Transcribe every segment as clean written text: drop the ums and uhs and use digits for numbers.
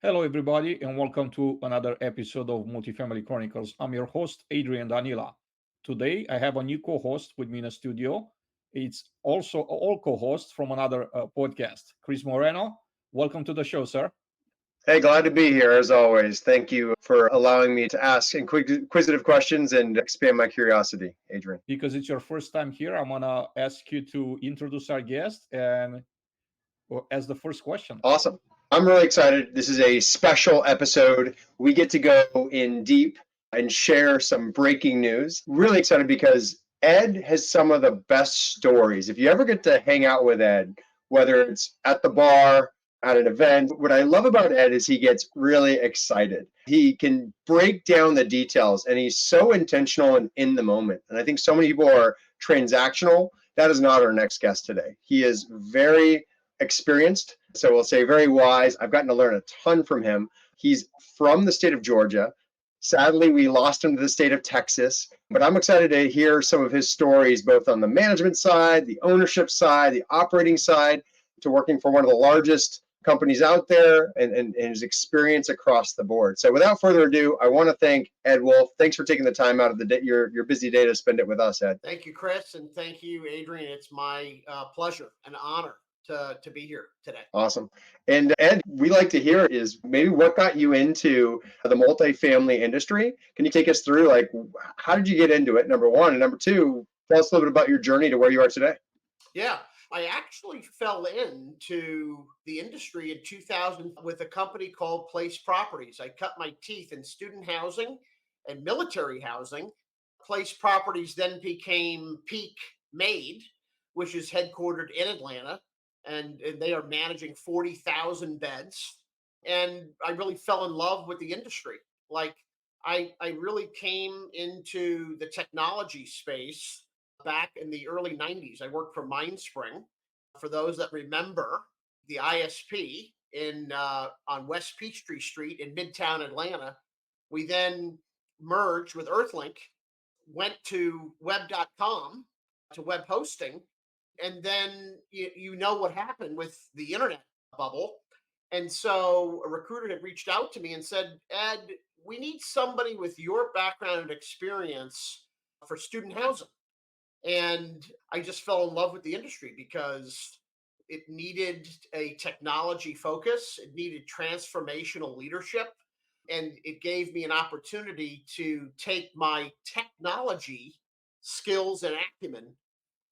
Hello, everybody, and welcome to another episode of Multifamily Chronicles. I'm your host, Adrian Danila. Today, I have a new co host with me in the studio. It's also all co hosts from another podcast, Chris Moreno. Welcome to the show, sir. Hey, glad to be here as always. Thank you for allowing me to ask inquisitive questions and expand my curiosity, Adrian. Because it's your first time here, I'm going to ask you to introduce our guest and as the first question. Awesome. I'm really excited. This is a special episode. We get to go in deep and share some breaking news. Really excited because Ed has some of the best stories. If you ever get to hang out with Ed, whether it's at the bar, at an event, what I love about Ed is he gets really excited. He can break down the details and he's so intentional and in the moment. And I think so many people are transactional. That is not our next guest today. He is very experienced, so we'll say very wise. I've gotten to learn a ton from him. He's from the state of Georgia. Sadly, we lost him to the state of Texas, but I'm excited to hear some of his stories, both on the management side, the ownership side, the operating side, to working for one of the largest companies out there and his experience across the board. So without further ado, I want to thank Ed Wolff. Thanks for taking the time out of the day, your busy day to spend it with us, Ed. Thank you, Chris, and thank you, Adrian. It's my pleasure and honor to be here today. Awesome. And Ed, we like to hear is maybe what got you into the multifamily industry. Can you take us through, like, how did you get into it, number one? And number two, tell us a little bit about your journey to where you are today. Yeah, I actually fell into the industry in 2000 with a company called Place Properties. I cut my teeth in student housing and military housing. Place Properties then became Peak Made, which is headquartered in Atlanta, and they are managing 40,000 beds. And I really fell in love with the industry. Like, I really came into the technology space back in the early 90s. I worked for MindSpring. For those that remember, the ISP in on West Peachtree Street in Midtown Atlanta, we then merged with Earthlink, went to web.com, to web hosting, and then you know what happened with the internet bubble. And so a recruiter had reached out to me and said, Ed, we need somebody with your background and experience for student housing. And I just fell in love with the industry because it needed a technology focus, it needed transformational leadership, and it gave me an opportunity to take my technology skills and acumen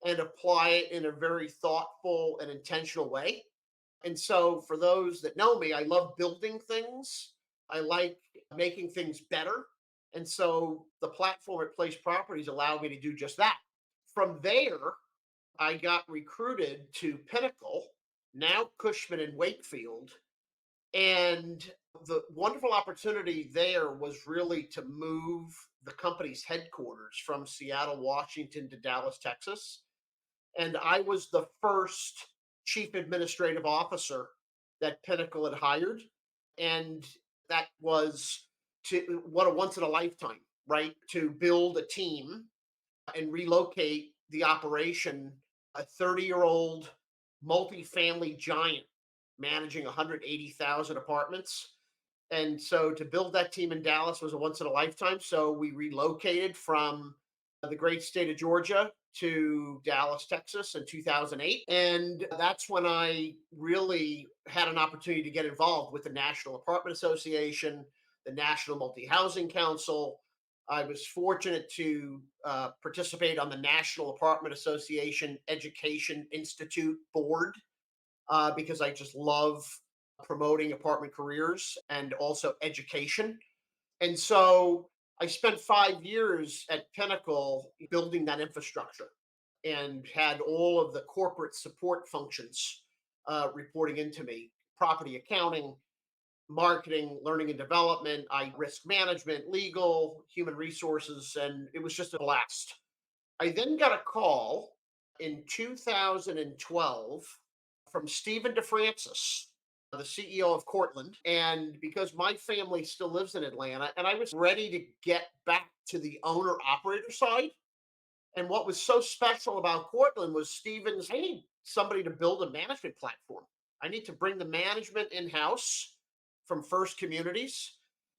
and apply it in a very thoughtful and intentional way. And so, for those that know me, I love building things. I like making things better. And so, the platform at Place Properties allowed me to do just that. From there, I got recruited to Pinnacle, now Cushman and Wakefield. And the wonderful opportunity there was really to move the company's headquarters from Seattle, Washington to Dallas, Texas. And I was the first chief administrative officer that Pinnacle had hired. And that was what a once in a lifetime, right? To build a team and relocate the operation, a 30-year-old multifamily giant managing 180,000 apartments. And so to build that team in Dallas was a once in a lifetime. So we relocated from the great state of Georgia to Dallas, Texas in 2008. And that's when I really had an opportunity to get involved with the National Apartment Association, the National Multi-Housing Council. I was fortunate to participate on the National Apartment Association Education Institute board because I just love promoting apartment careers and also education. And so I spent 5 years at Pinnacle building that infrastructure and had all of the corporate support functions reporting into me: property accounting, marketing, learning and development, risk management, legal, human resources, and it was just a blast. I then got a call in 2012 from Stephen DeFrancis, the CEO of Cortland. And because my family still lives in Atlanta, and I was ready to get back to the owner operator side. And what was so special about Cortland was Stephen's, I need somebody to build a management platform. I need to bring the management in house from First Communities,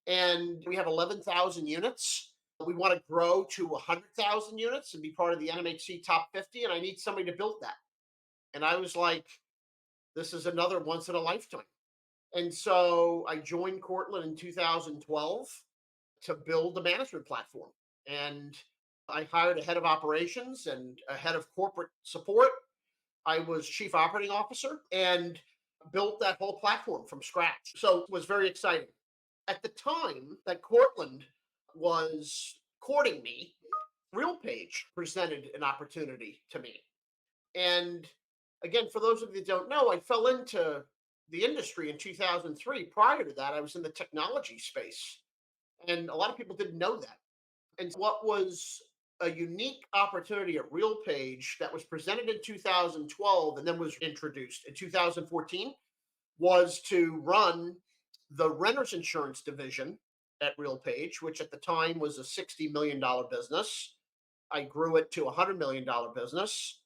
and we have 11,000 units. We want to grow to 100,000 units and be part of the NMHC top 50, and I need somebody to build that. And I was like, this is another once in a lifetime. And so I joined Cortland in 2012 to build the management platform. And I hired a head of operations and a head of corporate support. I was chief operating officer and built that whole platform from scratch. So it was very exciting. At the time that Cortland was courting me, RealPage presented an opportunity to me. And again, for those of you that don't know, I fell into the industry in 2003. Prior to that, I was in the technology space. And a lot of people didn't know that. And what was a unique opportunity at RealPage that was presented in 2012 and then was introduced in 2014 was to run the renters insurance division at RealPage, which at the time was a $60 million business. I grew it to a $100 million business.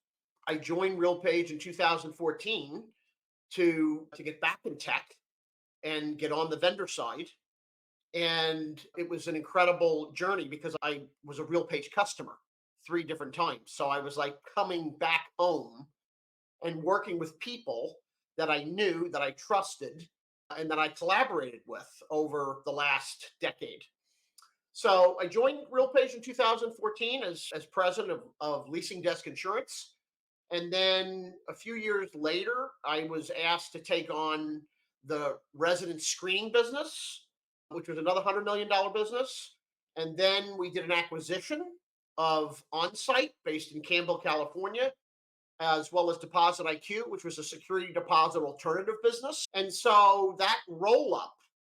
I joined RealPage in 2014 to get back in tech and get on the vendor side. And it was an incredible journey because I was a RealPage customer 3 different times. So I was like coming back home and working with people that I knew, that I trusted, and that I collaborated with over the last decade. So I joined RealPage in 2014 as president of Leasing Desk Insurance. And then a few years later, I was asked to take on the resident screening business, which was another $100 million business. And then we did an acquisition of Onsite based in Campbell, California, as well as Deposit IQ, which was a security deposit alternative business. And so that roll up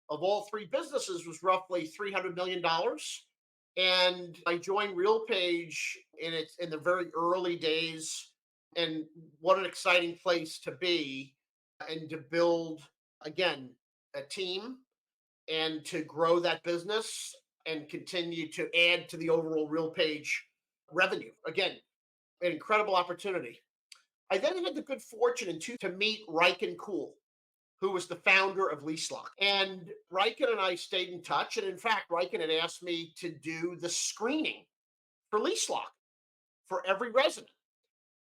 of all 3 businesses was roughly $300 million. And I joined RealPage in the very early days. And what an exciting place to be and to build, again, a team and to grow that business and continue to add to the overall RealPage revenue. Again, an incredible opportunity. I then had the good fortune to meet Riken Kuhl, who was the founder of LeaseLock. And Riken and I stayed in touch. And in fact, Riken had asked me to do the screening for LeaseLock for every resident.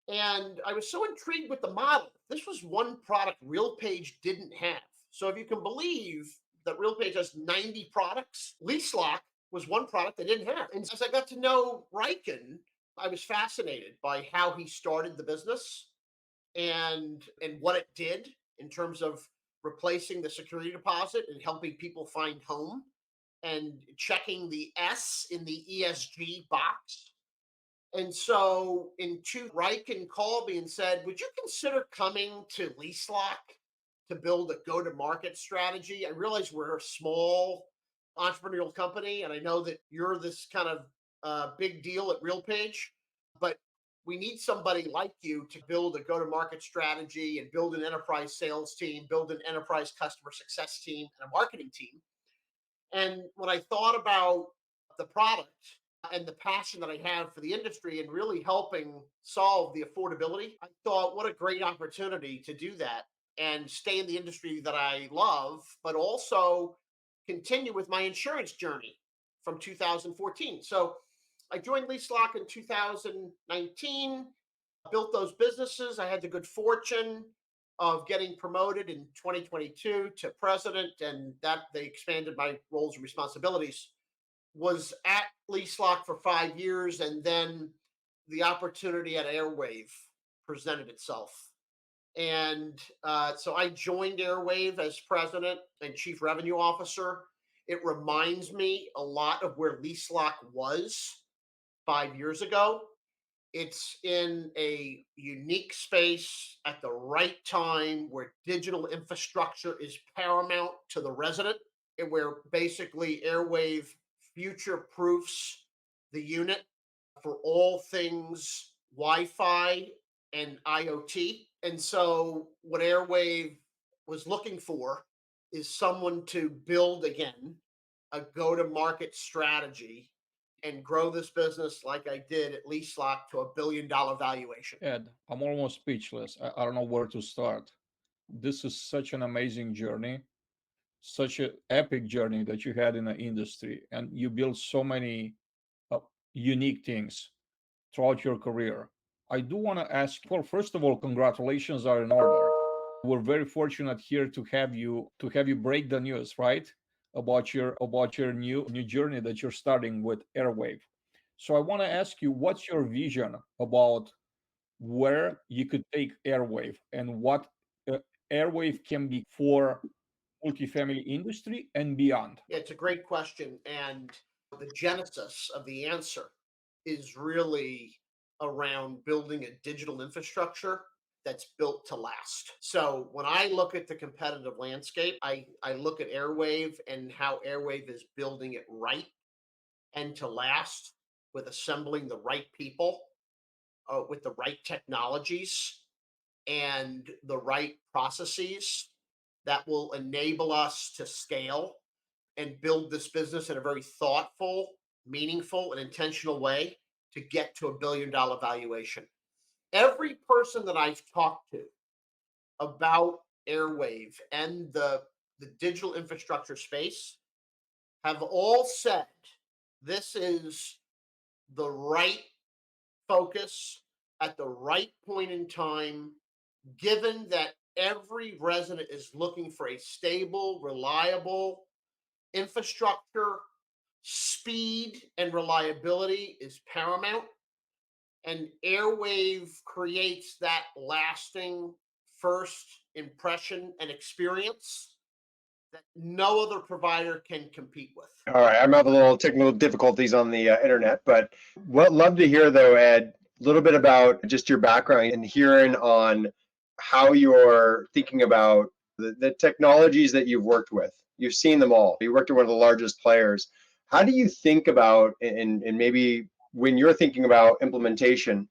And I was so intrigued with the model. This was one product RealPage didn't have. So if you can believe that RealPage has 90 products, LeaseLock was one product they didn't have. And as I got to know Riken, I was fascinated by how he started the business and what it did in terms of replacing the security deposit and helping people find home and checking the S in the ESG box. And so Riken called me and said, would you consider coming to LeaseLock to build a go-to-market strategy? I realize we're a small entrepreneurial company, and I know that you're this kind of big deal at RealPage, but we need somebody like you to build a go-to-market strategy and build an enterprise sales team, build an enterprise customer success team, and a marketing team. And when I thought about the product and the passion that I have for the industry and really helping solve the affordability, I thought, what a great opportunity to do that and stay in the industry that I love, but also continue with my insurance journey from 2014. So I joined LeaseLock in 2019, built those businesses. I had the good fortune of getting promoted in 2022 to president, and that they expanded my roles and responsibilities. Was at LeaseLock for 5 years, and then the opportunity at Airwave presented itself. And so I joined Airwave as president and chief revenue officer. It reminds me a lot of where LeaseLock was 5 years ago. It's in a unique space at the right time where digital infrastructure is paramount to the resident, and where basically Airwave future proofs the unit for all things Wi-Fi and IoT. And so what Airwave was looking for is someone to build, again, a go-to-market strategy and grow this business like I did at LeaseLock to $1 billion valuation. Ed, I'm almost speechless. I don't know where to start. This is such an amazing journey. such an epic journey that you had in the industry, and you built so many uh, unique things throughout your career. I do want to ask, well, first of all, congratulations are in order. We're very fortunate here to have you break the news, right? About your new journey that you're starting with Airwave. So I want to ask you, what's your vision about where you could take Airwave and what uh, Airwave can be for multifamily industry and beyond? Yeah, it's a great question. And the genesis of the answer is really around building a digital infrastructure that's built to last. So when I look at the competitive landscape, I look at Airwave and how Airwave is building it right and to last with assembling the right people, with the right technologies and the right processes that will enable us to scale and build this business in a very thoughtful, meaningful, and intentional way to get to $1 billion valuation. Every person that I've talked to about Airwave and the digital infrastructure space have all said this is the right focus at the right point in time, given that every resident is looking for a stable, reliable infrastructure. Speed and reliability is paramount, and Airwave creates that lasting first impression and experience that no other provider can compete with. All right, I'm having a little technical difficulties on the internet, but what love to hear though, Ed, a little bit about just your background and hearing on how you're thinking about the technologies that you've worked with. You've seen them all. You worked at one of the largest players. How do you think about, and maybe when you're thinking about implementation,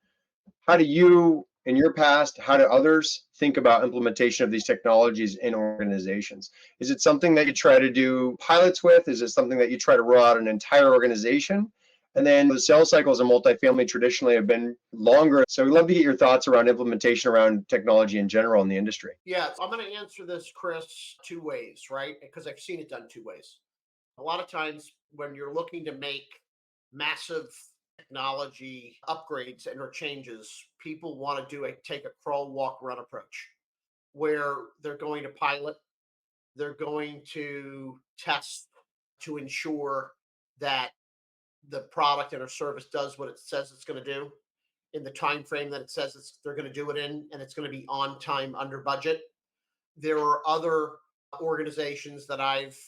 how do you, in your past, how do others think about implementation of these technologies in organizations? Is it something that you try to do pilots with? Is it something that you try to roll out an entire organization? And then the sales cycles in multifamily traditionally have been longer. So we'd love to get your thoughts around implementation around technology in general in the industry. Yeah, I'm going to answer this, Chris, two ways, right? Because I've seen it done two ways. A lot of times when you're looking to make massive technology upgrades and or changes, people want to take a crawl, walk, run approach where they're going to pilot, they're going to test to ensure that the product and or service does what it says it's going to do in the time frame that it says they're going to do it in, and it's going to be on time, under budget. There are other organizations that I've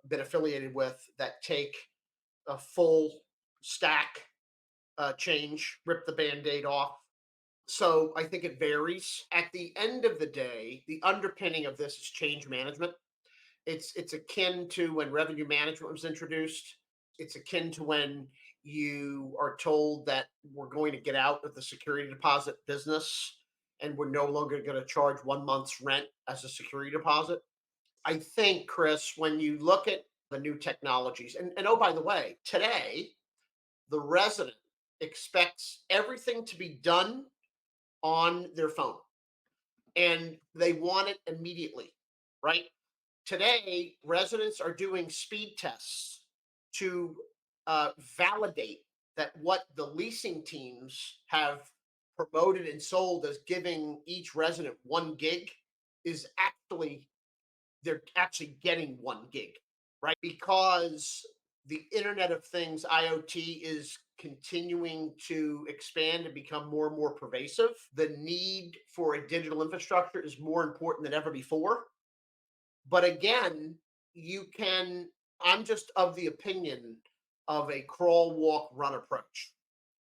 been affiliated with that take a full stack change, rip the band-aid off. So I think it varies. At the end of the day, the underpinning of this is change management. It's akin to when revenue management was introduced. It's akin to when you are told that we're going to get out of the security deposit business and we're no longer going to charge 1 month's rent as a security deposit. I think, Chris, when you look at the new technologies, and oh, by the way, today, the resident expects everything to be done on their phone and they want it immediately, right? Today, residents are doing speed tests to validate that what the leasing teams have promoted and sold as giving each resident 1 gig is actually, they're actually getting 1 gig, right? Because the Internet of Things, IoT, is continuing to expand and become more and more pervasive. The need for a digital infrastructure is more important than ever before. But again, I'm just of the opinion of a crawl, walk, run approach.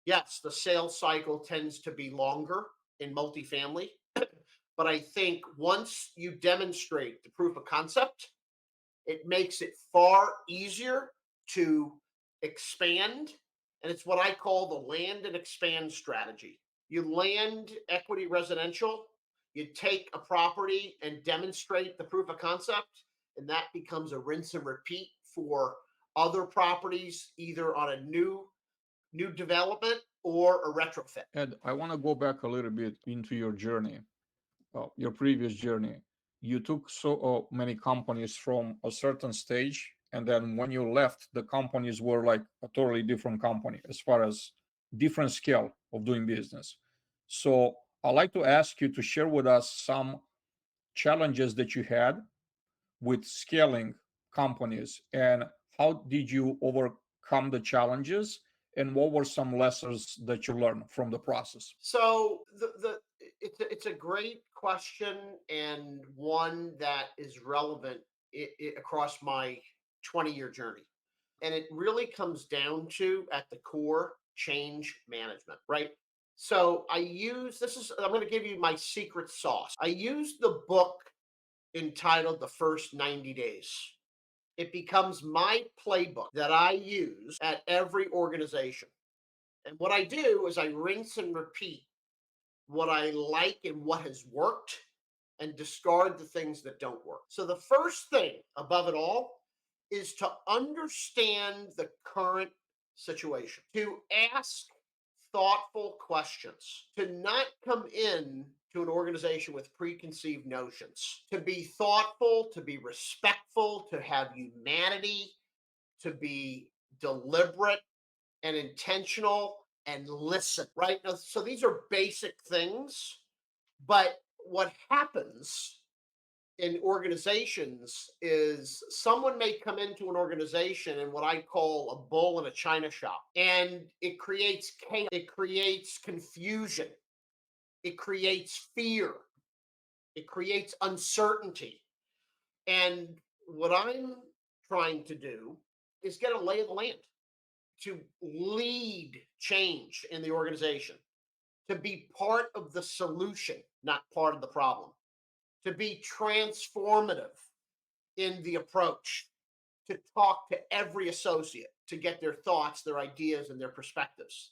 Yes, the sales cycle tends to be longer in multifamily, but I think once you demonstrate the proof of concept, it makes it far easier to expand. And it's what I call the land and expand strategy. You land equity residential, you take a property and demonstrate the proof of concept, and that becomes a rinse and repeat for other properties, either on a new development or a retrofit. Ed, I want to go back a little bit into your journey, your previous journey. you took so many companies from a certain stage, and then when you left, the companies were like a totally different company as far as different scale of doing business. So I'd like to ask you to share with us some challenges that you had with scaling companies, and how did you overcome the challenges, and what were some lessons that you learned from the process? So it's a great question, and one that is relevant across my 20-year journey. And it really comes down to, at the core, change management, right? So I'm going to give you my secret sauce. I use the book entitled The First 90 Days. It becomes my playbook that I use at every organization. And what I do is I rinse and repeat what I like and what has worked, and discard the things that don't work. So the first thing above it all is to understand the current situation, to ask thoughtful questions, to not come in to an organization with preconceived notions, to be thoughtful, to be respectful, to have humanity, to be deliberate and intentional, and listen, right? Now, so these are basic things, but what happens in organizations is someone may come into an organization in what I call a bull in a china shop, and it creates chaos, it creates confusion, it creates fear, it creates uncertainty. And what I'm trying to do is get a lay of the land, to lead change in the organization, to be part of the solution, not part of the problem, to be transformative in the approach, to talk to every associate, to get their thoughts, their ideas, and their perspectives,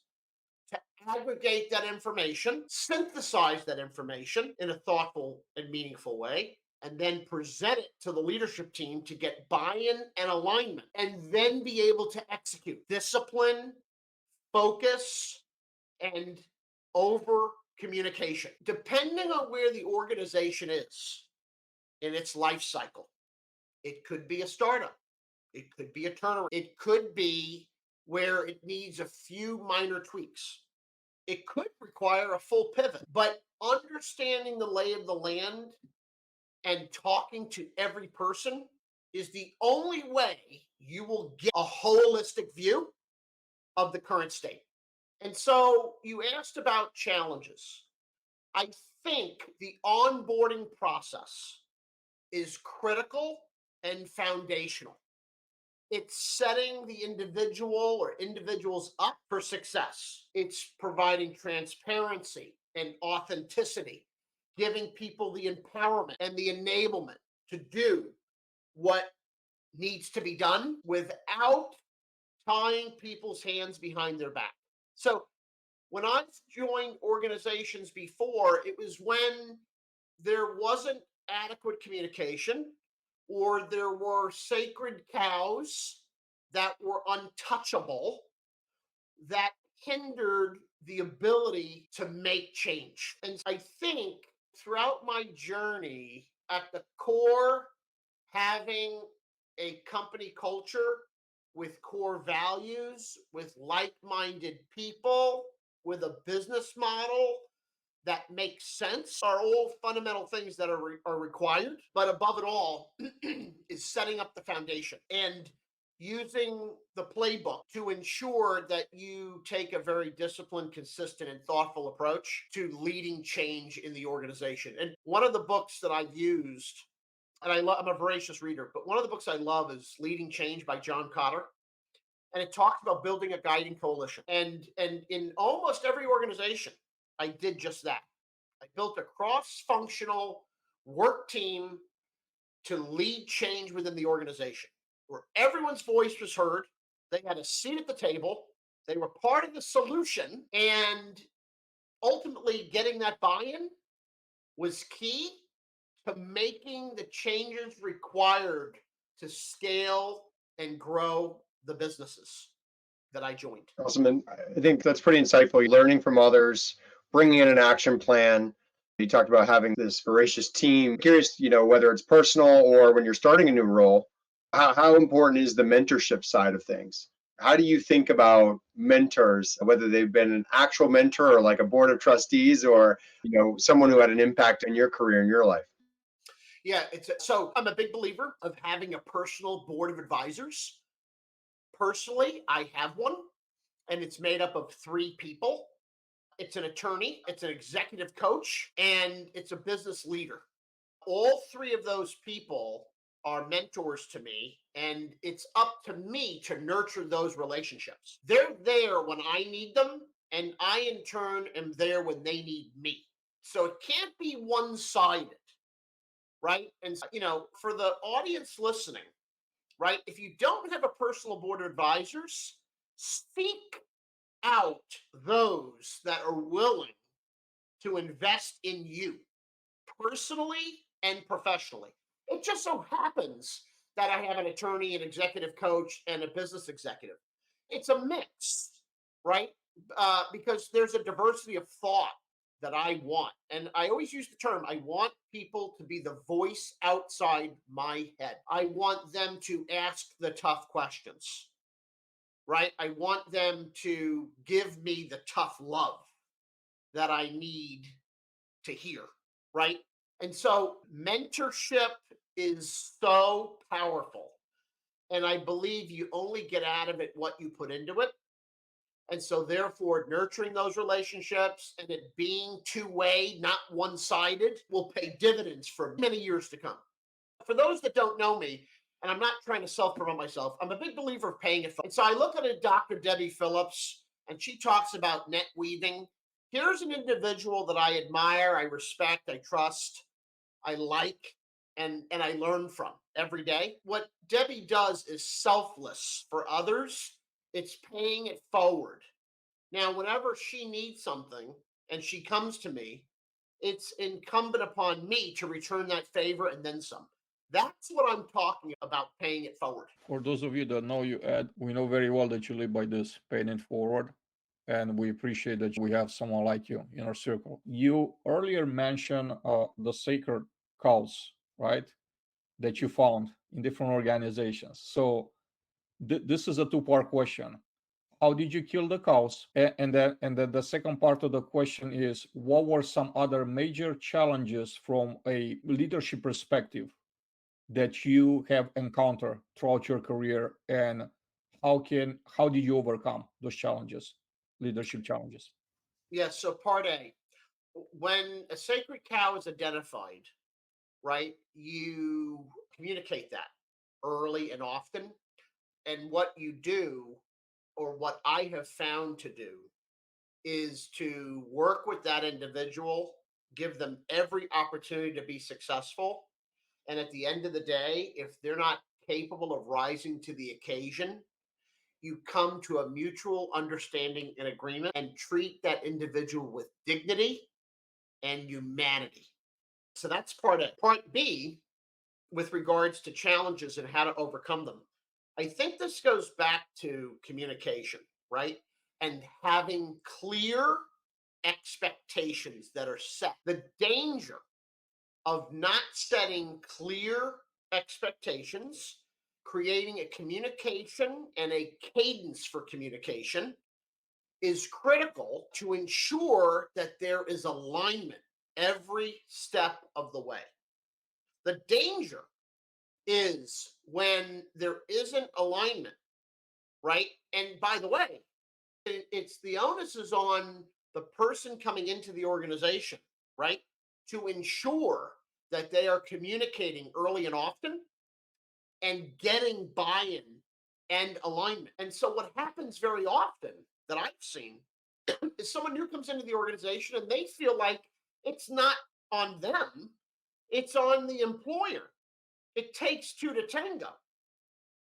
to aggregate that information, synthesize that information in a thoughtful and meaningful way, and then present it to the leadership team to get buy-in and alignment, and then be able to execute. Discipline, focus, and over communication. Depending on where the organization is in its life cycle, it could be a startup, it could be a turnaround, it could be where it needs a few minor tweaks, it could require a full pivot. But understanding the lay of the land and talking to every person is the only way you will get a holistic view of the current state. And so you asked about challenges. I think the onboarding process is critical and foundational. It's setting the individual or individuals up for success. It's providing transparency and authenticity, giving people the empowerment and the enablement to do what needs to be done without tying people's hands behind their back. So when I've joined organizations before, it was when there wasn't adequate communication, or there were sacred cows that were untouchable, that hindered the ability to make change. And I think throughout my journey, at the core, having a company culture with core values, with like-minded people, with a business model that makes sense, are all fundamental things that are required. But above it all is setting up the foundation and using the playbook to ensure that you take a very disciplined, consistent, and thoughtful approach to leading change in the organization. And one of the books that I've used, and I'm a voracious reader, but one of the books I love is Leading Change by John Kotter. And it talks about building a guiding coalition. And in almost every organization, I did just that. I built a cross-functional work team to lead change within the organization, where everyone's voice was heard. They had a seat at the table. They were part of the solution. And ultimately, getting that buy-in was key to making the changes required to scale and grow the businesses that I joined. Awesome. And I think that's pretty insightful. Learning from others, bringing in an action plan. You talked about having this voracious team. Curious, whether it's personal or when you're starting a new role, how important is the mentorship side of things? How do you think about mentors, whether they've been an actual mentor or like a board of trustees or, someone who had an impact in your career, in your life? Yeah, so I'm a big believer of having a personal board of advisors. Personally, I have one, and it's made up of three people. It's an attorney, it's an executive coach, and it's a business leader. All three of those people are mentors to me, and it's up to me to nurture those relationships. They're there when I need them, and I in turn am there when they need me. So it can't be one sided, right? And, for the audience listening, right, if you don't have a personal board of advisors, seek out those that are willing to invest in you personally and professionally. It just so happens that I have an attorney, an executive coach, and a business executive. It's a mix, right? Because there's a diversity of thought that I want. And I always use the term I want people to be the voice outside my head. I want them to ask the tough questions, right? I want them to give me the tough love that I need to hear, right? And so mentorship is so powerful. And I believe you only get out of it what you put into it. And so, therefore, nurturing those relationships and it being two-way, not one-sided, will pay dividends for many years to come. For those that don't know me, and I'm not trying to self-promote myself, I'm a big believer of paying it forward. And so I look at a Dr. Debbie Phillips, and she talks about net weaving. Here's an individual that I admire, I respect, I trust, I like, and I learn from every day. What Debbie does is selfless for others. It's paying it forward. Now, whenever she needs something and she comes to me, it's incumbent upon me to return that favor and then some. That's what I'm talking about, paying it forward. For those of you that know you, Ed, we know very well that you live by this, paying it forward. And we appreciate that we have someone like you in our circle. You earlier mentioned the sacred cows, right? That you found in different organizations. So this is a two-part question. How did you kill the cows? And then the second part of the question is, what were some other major challenges from a leadership perspective that you have encountered throughout your career, and how did you overcome those challenges, leadership challenges? Yes, so part A, when a sacred cow is identified, right, you communicate that early and often. And what you do, or what I have found to do, is to work with that individual, give them every opportunity to be successful. And at the end of the day, if they're not capable of rising to the occasion, you come to a mutual understanding and agreement and treat that individual with dignity and humanity. So that's part A. Part B, with regards to challenges and how to overcome them. I think this goes back to communication, right? And having clear expectations that are set. The danger of not setting clear expectations, creating a communication and a cadence for communication is critical to ensure that there is alignment every step of the way. The danger is when there isn't alignment, right? And by the way, it's the onus is on the person coming into the organization, right? To ensure that they are communicating early and often and getting buy-in and alignment. And so what happens very often that I've seen is someone new comes into the organization and they feel like it's not on them, it's on the employer. It takes two to tango.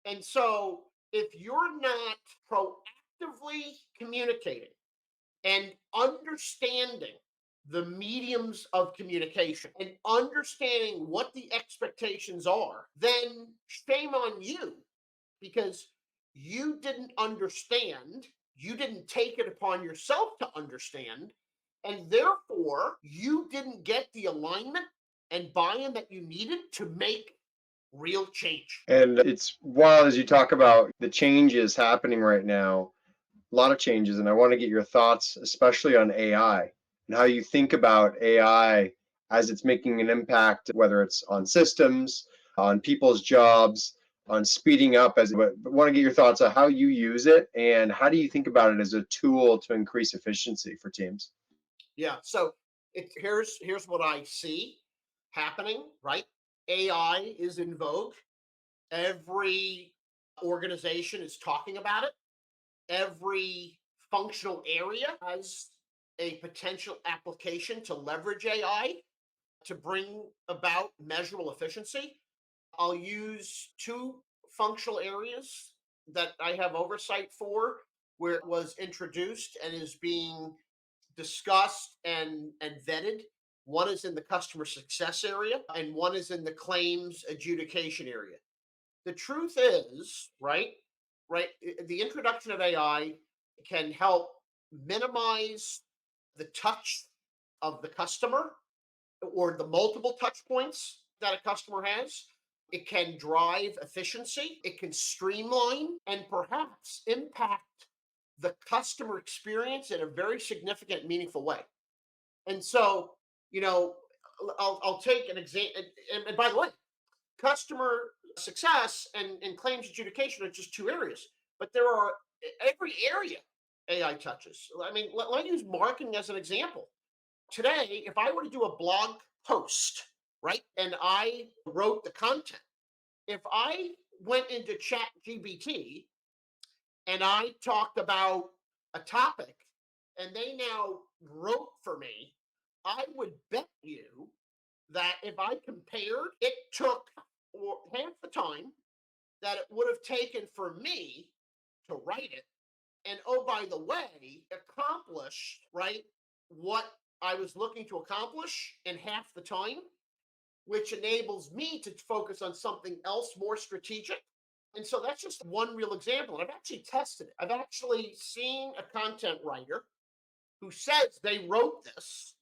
And so if you're not proactively communicating and understanding the mediums of communication and understanding what the expectations are, then shame on you, because you didn't understand, you didn't take it upon yourself to understand, And therefore, you didn't get the alignment and buy-in that you needed to make real change. And it's wild as you talk about the changes happening right now, a lot of changes. And I want to get your thoughts, especially on AI and how you think about AI as it's making an impact, whether it's on systems, on people's jobs, on speeding up. But I want to get your thoughts on how you use it and how do you think about it as a tool to increase efficiency for teams? Yeah. So here's what I see happening, right? AI is in vogue. Every organization is talking about it. Every functional area has a potential application to leverage AI to bring about measurable efficiency. I'll use two functional areas that I have oversight for where it was introduced and is being discussed and vetted. One is in the customer success area, and one is in the claims adjudication area. The truth is, the introduction of AI can help minimize the touch of the customer or the multiple touch points that a customer has. It can drive efficiency, it can streamline and perhaps impact the customer experience in a very significant, meaningful way. And so, you know, I'll take an example. And by the way, customer success and claims adjudication are just two areas, but there are every area AI touches. I mean, let me use marketing as an example. Today, if I were to do a blog post, right, and I wrote the content, if I went into Chat GBT and I talked about a topic and they now wrote for me, I would bet you that if I compared, it took half the time that it would have taken for me to write it. And oh, by the way, accomplish, right, what I was looking to accomplish in half the time, which enables me to focus on something else more strategic. And so that's just one real example. And I've actually tested it. I've actually seen a content writer who says they wrote this.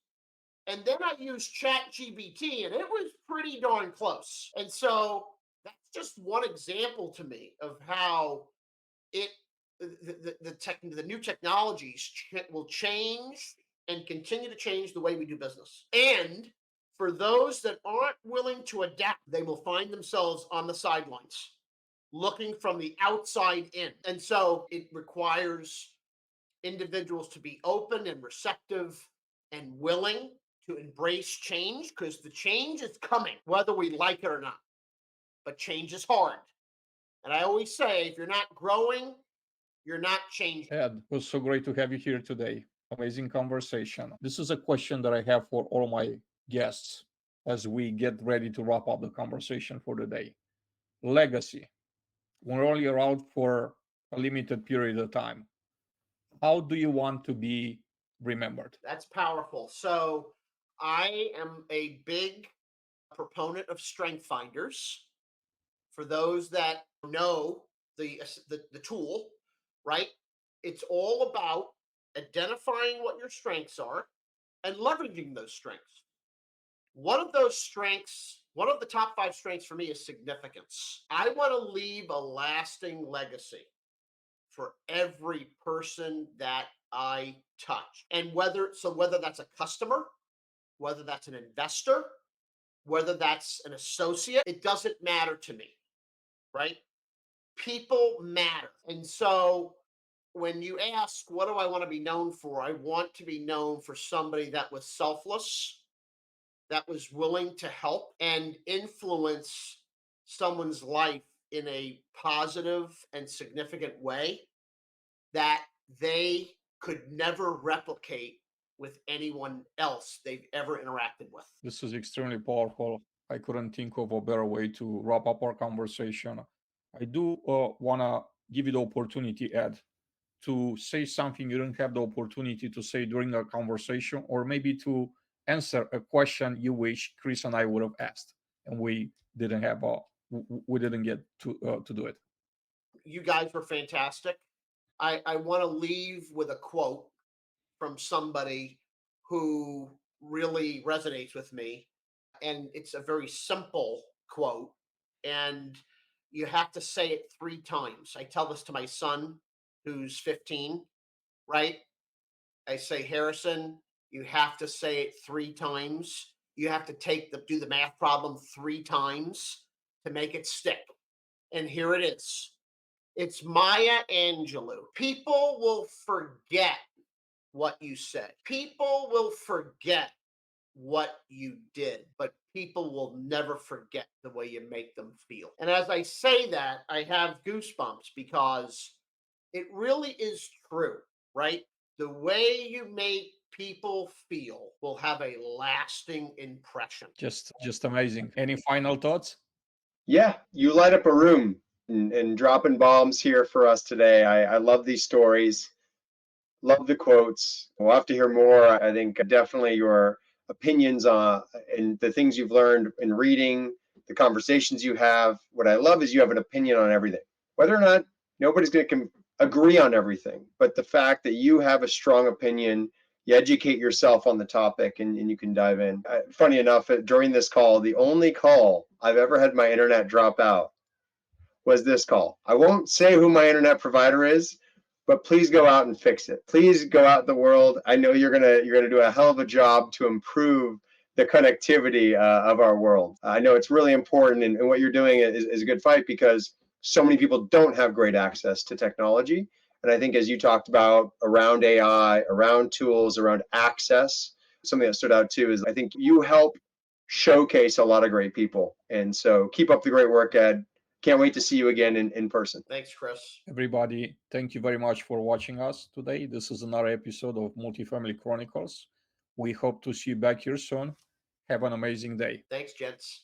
And then I used Chat GBT and it was pretty darn close. And so that's just one example to me of how it the new technologies will change and continue to change the way we do business. And for those that aren't willing to adapt, they will find themselves on the sidelines looking from the outside in. And so it requires individuals to be open and receptive and willing to embrace change because the change is coming, whether we like it or not. But change is hard. And I always say, if you're not growing, you're not changing. Ed, it was so great to have you here today. Amazing conversation. This is a question that I have for all my guests as we get ready to wrap up the conversation for the day. Legacy. We're only around for a limited period of time. How do you want to be remembered? That's powerful. So I am a big proponent of strength finders. For those that know the tool, right? It's all about identifying what your strengths are and leveraging those strengths. One of those strengths, one of the top 5 strengths for me is significance. I want to leave a lasting legacy for every person that I touch. And whether that's a customer, whether that's an investor, whether that's an associate, it doesn't matter to me, right? People matter. And so when you ask, what do I want to be known for? I want to be known for somebody that was selfless, that was willing to help and influence someone's life in a positive and significant way that they could never replicate with anyone else they've ever interacted with. This is extremely powerful. I couldn't think of a better way to wrap up our conversation. I do want to give you the opportunity, Ed, to say something you didn't have the opportunity to say during our conversation, or maybe to answer a question you wish Chris and I would have asked, and we didn't have we didn't get to do it. You guys were fantastic. I want to leave with a quote from somebody who really resonates with me. And it's a very simple quote. And you have to say it 3 times. I tell this to my son, who's 15, right? I say, Harrison, you have to say it 3 times. You have to do the math problem 3 times to make it stick. And here it is. It's Maya Angelou. People will forget what you said. People will forget what you did, but people will never forget the way you make them feel. And as I say that, I have goosebumps because it really is true, right? The way you make people feel will have a lasting impression. Just amazing. Any final thoughts? Yeah, you light up a room and dropping bombs here for us today. I love these stories. Love the quotes. We'll have to hear more. I think definitely your opinions on and the things you've learned in reading, the conversations you have. What I love is you have an opinion on everything, whether or not nobody's going to agree on everything. But the fact that you have a strong opinion, you educate yourself on the topic, and you can dive in. Funny enough, during this call, the only call I've ever had my internet drop out was this call. I won't say who my internet provider is, but please go out and fix it. Please go out in the world. I know you're gonna do a hell of a job to improve the connectivity of our world. I know it's really important, and what you're doing is a good fight because so many people don't have great access to technology. And I think as you talked about around AI, around tools, around access, something that stood out too is I think you help showcase a lot of great people. And so keep up the great work, Ed. Can't wait to see you again in person. Thanks, Chris. Everybody, thank you very much for watching us today. This is another episode of Multifamily Chronicles. We hope to see you back here soon. Have an amazing day. Thanks, gents.